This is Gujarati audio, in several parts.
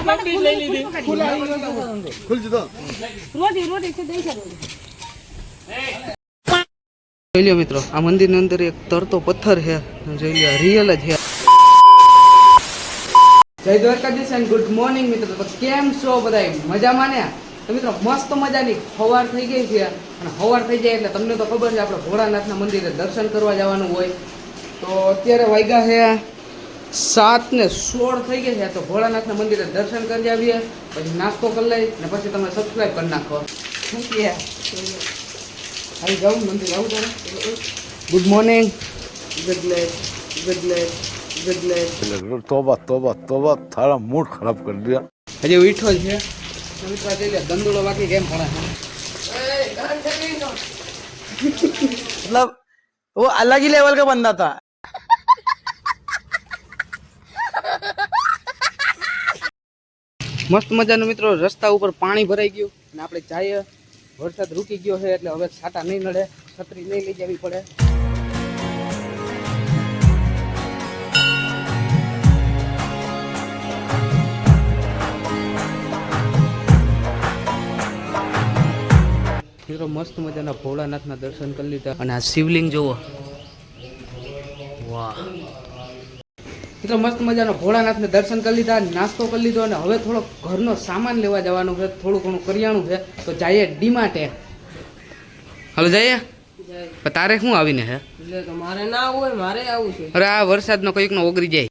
જોઈ લો મિત્રો, આ મંદિર ની અંદર એક તરતો પથ્થર છે, જોઈ લો રિયલ જ છે. જય દ્વારકાધીશ એન્ડ ગુડ મોર્નિંગ મિત્રો. તો કેમ છો બધા? મજામાં ને? તો મિત્રો મસ્ત મજાની સવાર થઈ ગઈ છે, અને સવાર થઈ જાય એટલે તમને તો ખબર છે આપણે ભોળાનાથના મંદિરે દર્શન કરવા જવાનું હોય. તો અત્યારે વાગ્યા છે 7:16 થઈ ગયા છે. તો ભોળાનાથના મંદિરે દર્શન કરી આવીએ, પછી નાસ્તો કરી લઈ ને પછી તમે સબસ્ક્રાઈબ કરી નાખો. શું કહે? આવી જાઉં મંદિર આવું તારે? Good morning. Good night. तोबा तोबा तोबा थारा मूड खराब कर दिया. हजे उठो છે મિત્રો, જઈ લે ગંદુડો બાકી કેમ પડે मतलब वो अलग ही लेवल का बंदा था. મસ્ત મજાનું મિત્રો રસ્તા ઉપર પાણી ભરાઈ ગયું અને આપણે જઈએ. વરસાદ રૂકી ગયો છે એટલે હવે છાટા નહીં નડે, છત્રી નહીં લઈ જવી પડે. મિત્રો મસ્ત મજાના ભોળાનાથના દર્શન કરી લીધા, અને આ શિવલિંગ જુઓ, વાહ. મિત્રો મસ્ત મજાનો ભોળાનાથને દર્શન કરી લીધા, નાસ્તો કરી લીધો, અને હવે થોડો ઘરનો સામાન લેવા જવાનું છે, થોડું ઘણું કરિયાણું છે. તો જઈએ ડીમાર્ટે. હાલો જઈએ. તારે શું આવીને હે? મારે ના હોય, મારે આવું છે. અરે આ વરસાદનો કંઈકનો ઓગરી જાય.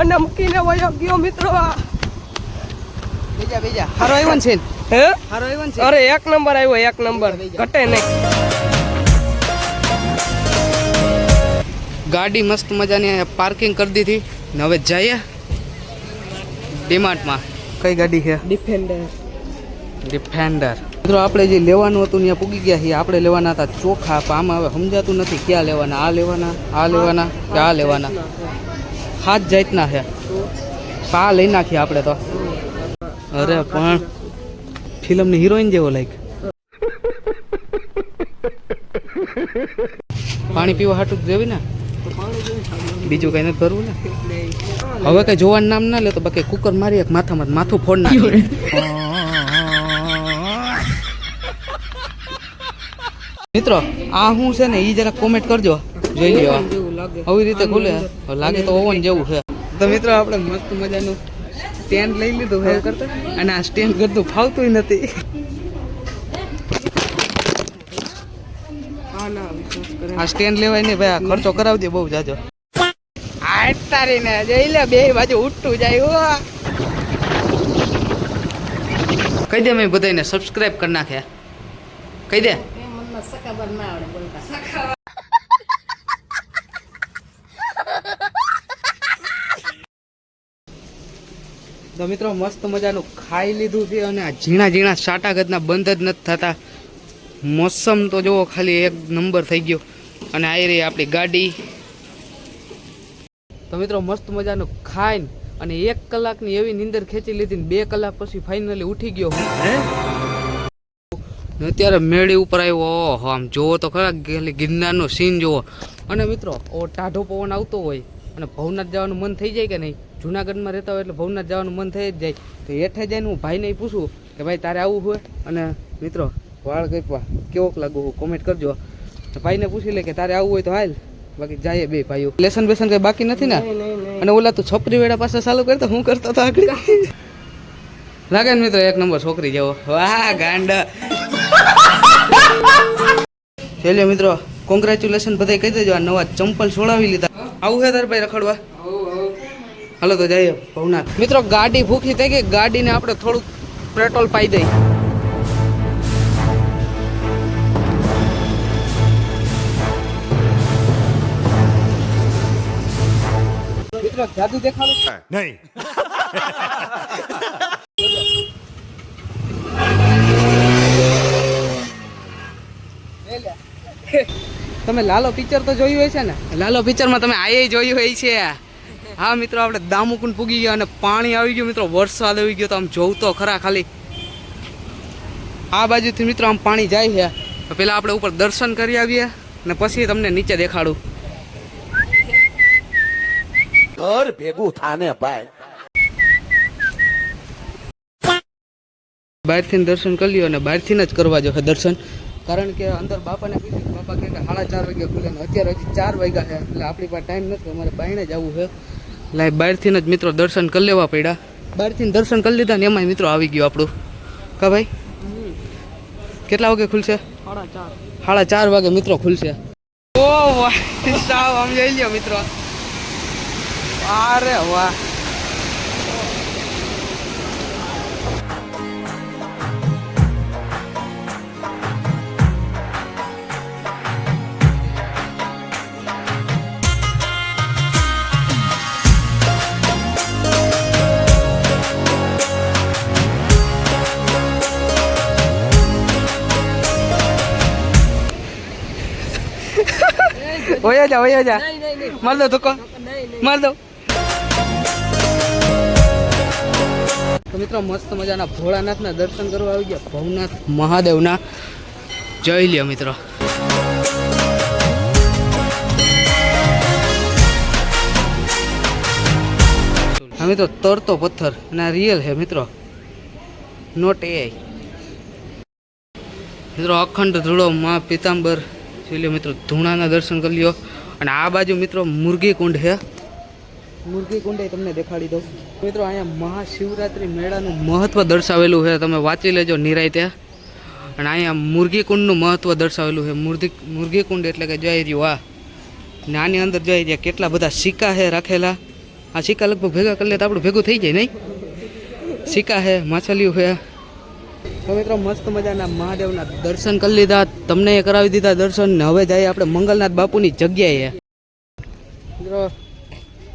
મને મૂકીને વયો ગયો મિત્રો. બીજા બીજા હારો આવ્યો છે. હે હારો આવ્યો છે. અરે એક નંબર આવ્યો, એક નંબર, ઘટે નહીં. ગાડી મસ્ત મજાની પાર્કિંગ કરી દીધી ને હવે જઈએ ડીમાર્ટમાં. કઈ ગાડી છે? ડિફેન્ડર. મિત્રો આપણે જે લેવાનું હતું ત્યાં પૂગી ગયા છીએ. આપણે લેવાના હતા ચોખા, પણ આમાં હવે સમજાતું નથી ક્યાં લેવાના. આ લેવાના, આ લેવાના કે આ લેવાના. 7 જાતના છે. આ લઈ નાખીએ આપણે તો. અરે પણ ફિલ્મની હિરોઈન જેવો લાઈક. પાણી પીવા હાટું જ દેવી ને, બીજું કઈ નથી ભરવું ને. હવે કઈ જોવાનું નામ ના લે તો બાકી કુકર મારી એક માથામાં માથું ફોડ નાખે. મિત્રો આ શું છે ને એ જરા કોમેન્ટ કરજો, જોઈ લ્યો. આવી રીતે ખુલે લાગે તો ઓવન જેવું છે. તો મિત્રો આપણે મસ્ત મજાનું સ્ટેન્ડ લઈ લીધું છે, અને આ સ્ટેન્ડ કરતું ફાવતું નથી. આ સ્ટેન્ડ લેવાય ને ભાઈ, આ ખર્ચો કરાવજે બહુ જાજો. તારીને જોઈ લે બે બાજુ ઉઠતું જાય. કહી દે મેં બધાને સબસ્ક્રાઇબ કરી નાખ્યા. કહી દે. તો મિત્રો મસ્ત મજાનું ખાઈ લીધું છે, અને આ ઝીણા ઝીણા સાટા ગદના બંધ જ નથી થતા. મોસમ તો જુઓ ખાલી એક નંબર થઈ ગયો. અને આવી રહી આપણી ગાડી. તો મિત્રો મસ્ત મજાનું ખાઈને અને 1 કલાકની એવી નીંદર ખેંચી લીધી ને 2 કલાક પછી ફાઇનલી ઉઠી ગયો હું. અત્યારે મેળી ઉપર આવ્યો. ઓહો આમ જોવો તો ખરા ગિરનારનો સીન જોવો. અને મિત્રો ઓ ટાઢો પવન આવતો હોય અને ભવનાથ જવાનું મન થઈ જાય કે નહીં? જુનાગઢમાં રહેતા હોય એટલે ભવનાથ જવાનું મન થઈ જ જાય. તો હેઠે જઈને હું ભાઈને પૂછું કે ભાઈ તારે આવવું હોય? અને મિત્રો વાળ કઈપવા કેવોક લાગુ કોમેન્ટ કરજો. ભાઈને પૂછી લે કે તારે આવવું હોય તો હાલ, બાકી જાય બે ભાઈઓ. લેસન બેસન કઈ બાકી નથી ને? અને ઓલા તું છપરી વેડા પાસે ચાલુ કરતો, હું કરતો હતો આગળ. લાગે ને મિત્રો એક નંબર છોકરી જેવો. વાહ ગાંડા. ચલ્યો મિત્રો કોંગ્રેચ્યુલેશન બધા કહી દેજો. આ નવા ચંપલ છોડાવી લીધા. આવું છે તારે ભાઈ રખડવા? હાલો તો જઈએ ભવનાથ. મિત્રો ગાડી ભૂખી થઈ ગઈ, ગાડીને આપણે થોડુંક પેટ્રોલ પાઈ દઈ. મિત્રો જાદુ દેખાડું નહીં. તમે લાલો પિક્ચર તો જોયું હોય છે ને? લાલો પિક્ચરમાં તમે આયે જોયું હોય છે. હા મિત્રો, આપણે દામુકુંડ પૂગી ગયા અને પાણી આવી ગયું મિત્રો, વરસાદ આવી ગયો. તો આમ જોવું તો ખરા ખાલી આ બાજુથી મિત્રો આમ પાણી જાય છે. તો પેલા આપણે ઉપર દર્શન કરી આવીએ અને પછી તમને નીચે દેખાડું. ઘર ભેગું થાને ભાઈ. બહારથી દર્શન કરી લ્યો અને બહારથી જ કરવા જો દર્શન, કારણ કે અંદર બાપાને કીધું, બાપા કહે કે 4:30 વાગે ખુલે ને અત્યારે હજી 4 વાગ્યા છે, એટલે આપણી પાસે ટાઈમ નથી, અમારે બાયણે જવું છે. એટલે બહારથી જ મિત્રો દર્શન કરી લેવા પડ્યા. બહારથી દર્શન કરી લીધા ને એમાંય મિત્રો આવી ગયું આપણું. કા ભાઈ કેટલા વાગે ખુલશે? 4:30 વાગે મિત્રો ખુલશે. ઓ વાહ, સાવ આમ જોઈ લ્યો મિત્રો. અરે વાહ, વયો જા માર દો ધક્કો, માર દો. તો મિત્રો મસ્ત મજાના ભોળાનાથના દર્શન કરવા આવી ગયા, ભવનાથ મહાદેવના. જઈ લ્યો મિત્રો. હા મિત્રો, તરતો પથ્થર અને રિયલ છે મિત્રો, નોટ એ. મિત્રો અખંડ ધૂળો માં પીતાંબર જોઈ લ્યો મિત્રો, ધૂણાના દર્શન કરી લ્યો. અને આ બાજુ મિત્રો મુરગી કુંડ છે, મુરગી કુંડ તમને દેખાડી દઉં મિત્રો. અહીંયા મહાશિવરાત્રિ મેળાનું મહત્વ દર્શાવેલું છે, તમે વાંચી લેજો નિરાંતે. અને અહીંયા મુરગી કુંડનું મહત્વ દર્શાવેલું છે. મુરગી કુંડ એટલે કે જોઈ રહ્યું આ, ને આની અંદર જોઈ રહ્યા કેટલા બધા સિક્કા છે રાખેલા. આ સિક્કા લગભગ ભેગા કરી લે તો આપણું ભેગું થઈ જાય નહીં? સિક્કા છે, માછલીઓ છે. તો મિત્રો મસ્ત મજાના મહાદેવના દર્શન કરી લીધા, તમને એ કરાવી દીધા દર્શન. ને હવે જઈએ આપણે મંગલનાથ બાપુની જગ્યાએ. મિત્રો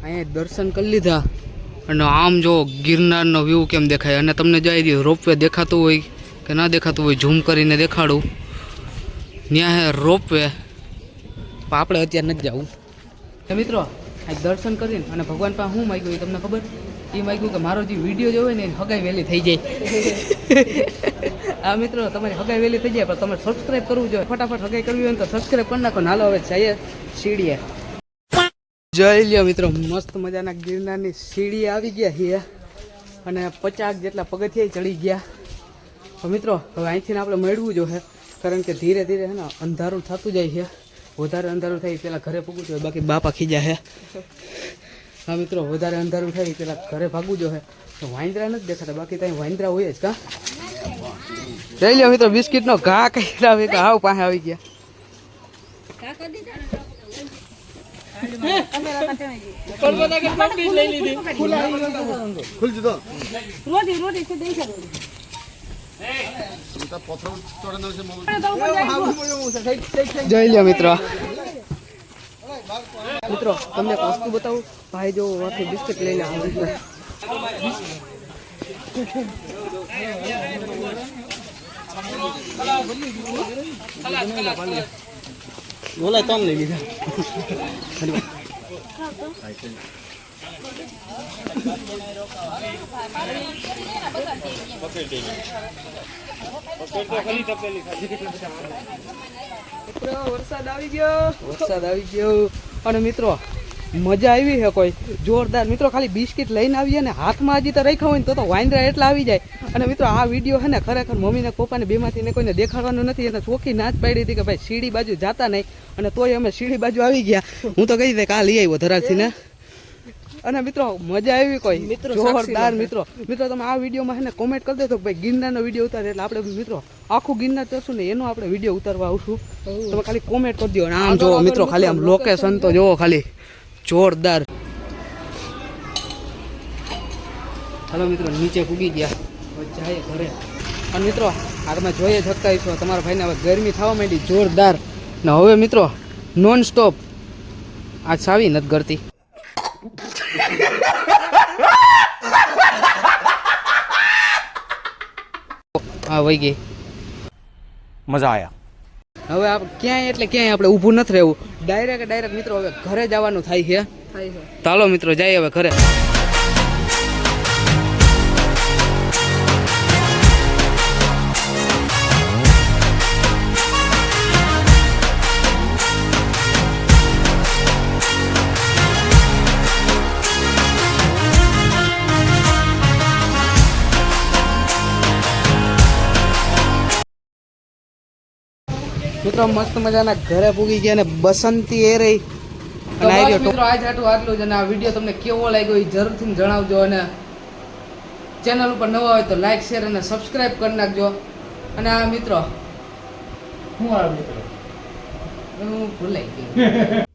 અહીંયા દર્શન કરી લીધા અને આમ જો ગિરનારનો વ્યૂ કેમ દેખાય. અને તમને જઈ રોપવે દેખાતું હોય કે ના દેખાતું હોય, ઝૂમ કરીને દેખાડું. ત્યાં હે રોપવે, પણ આપણે અત્યારે નથી જવું. મિત્રો આ દર્શન કરીને અને ભગવાન પાસે શું માગ્યું એ તમને ખબર? એ માગ્યું કે મારો જે વિડીયો જોવે ને હગાઈ વહેલી થઈ જાય. આ મિત્રો તમારી હગાઈ વહેલી થઈ જાય, પણ તમારે સબસ્ક્રાઈબ કરવું જોઈએ. ફટાફટ હગાઈ કરવી હોય ને તો સબસ્ક્રાઈબ કરી નાખો. નાલો હવે જઈએ સીડીએ. જઈ લ્યો મિત્રો, મસ્ત મજાના ગિરનારની સીડી આવી ગયા છીએ અને 50 જેટલા પગથિયા ચડી ગયા. તો મિત્રો હવે અહીંથી આપણે મેળવું જોઈએ, કારણ કે ધીરે ધીરે છે ને અંધારું થતું જાય છે. વધારે અંધારું થાય પેલા ઘરે પૂગવું જોઈએ, બાકી બાપા ખીજા છે. હા મિત્રો, વધારે અંધારું થાય પેલા ઘરે ભાગવું જોઈએ. તો વાંદરા નથી દેખાતા, બાકી ત્યાં વાંદરા હોય જ. કા જઈ લ્યો મિત્રો, બિસ્કિટનો ઘા કર્યા ભેગા હાવ પાસે આવી ગયા. જઈ લ્યો મિત્રો. મિત્રો તમને એક વસ્તુ બતાવું, ભાઈ જો આખી બિસ્કિટ લઈને આવી ગયા. બોલા તો લઈ લીધા. વરસાદ આવી ગયો અને મિત્રો મજા આવી છે કોઈ જોરદાર. મિત્રો ખાલી બિસ્કિટ લઈને આવીએ ને હાથમાં હજી તો રાખ્યા હોય ને તો વાંદરા એટલા આવી જાય. અને મિત્રો આ વિડીયો છે ને ખરેખર મમ્મીને પપ્પાને બેમાંથી ને કોઈને દેખાડવાનું નથી. એને ચોખ્ખી ના જ પાડી હતી કે ભાઈ સીડી બાજુ જાતા નહીં, અને તોય અમે સીડી બાજુ આવી ગયા. હું તો કહી દે કે આ લઈ આવ્યો ધરાથી ને. અને મિત્રો મજા આવી કોઈ જોરદાર. મિત્રો તમે આ વિડીયોમાં છે ને કોમેન્ટ કરી દેજો ભાઈ ગિરનારનો વિડીયો ઉતારે, એટલે આપણે મિત્રો આખું ગિરનાર ચડશું ને એનો આપણે વિડીયો ઉતારવા આવશું. તમે ખાલી કોમેન્ટ કરી દો. આમ જોવો મિત્રો, ખાલી આમ લોકેશન તો જોવો ખાલી જોરદાર. હાલો મિત્રો નીચે પૂગી ગયા, જાય ઘરે. અને મિત્રો આ તમે જોઈએ શકતા છો, તમારા ભાઈને હવે ગરમી થવા માંડી જોરદાર. ને હવે મિત્રો નોન સ્ટોપ આ સાવી નથી કરતી. હા વહી ગઈ. મજા આયા. હવે ક્યાંય એટલે ક્યાંય આપણે ઊભું નથી રહેવું, ડાયરેક્ટ મિત્રો હવે ઘરે જવાનું થાય છે. થાય છે. ચાલો મિત્રો જઈએ હવે ઘરે. મિત્રો મસ્ત મજાના ઘરે પૂગી ગયા અને બસંતી એ રહી. અને આ રહ્યો મિત્રો આજ આટલું જ. અને આ વિડીયો તમને કેવો લાગ્યો એ જરૂરથી જણાવજો. અને ચેનલ ઉપર નવા હોય તો લાઈક શેર અને સબસ્ક્રાઇબ કરી નાખજો. અને આ મિત્રો હું ભૂલાઈ ગયો.